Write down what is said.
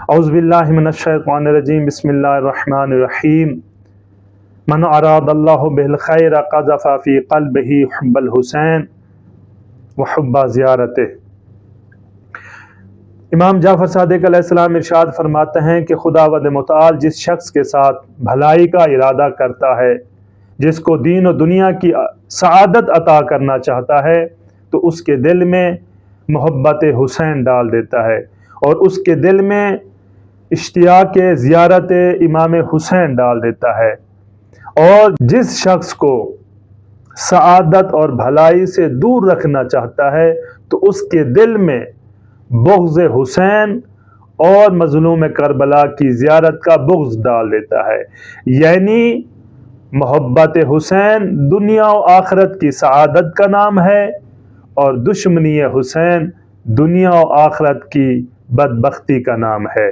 اعوذ باللہ من الشیطان الرجیم، بسم اللہ الرحمن الرحیم۔ من اراد اللہ بالخیر قذف فی قلبہ حب الحسین وحب زیارتہ۔ امام جعفر صادق علیہ السلام ارشاد فرماتے ہیں کہ خداوند متعال جس شخص کے ساتھ بھلائی کا ارادہ کرتا ہے، جس کو دین و دنیا کی سعادت عطا کرنا چاہتا ہے، تو اس کے دل میں محبت حسین ڈال دیتا ہے اور اس کے دل میں اشتیاق زیارت امام حسین ڈال دیتا ہے۔ اور جس شخص کو سعادت اور بھلائی سے دور رکھنا چاہتا ہے تو اس کے دل میں بغض حسین اور مظلوم کربلا کی زیارت کا بغض ڈال دیتا ہے۔ یعنی محبت حسین دنیا و آخرت کی سعادت کا نام ہے اور دشمنی حسین دنیا و آخرت کی بدبختی کا نام ہے۔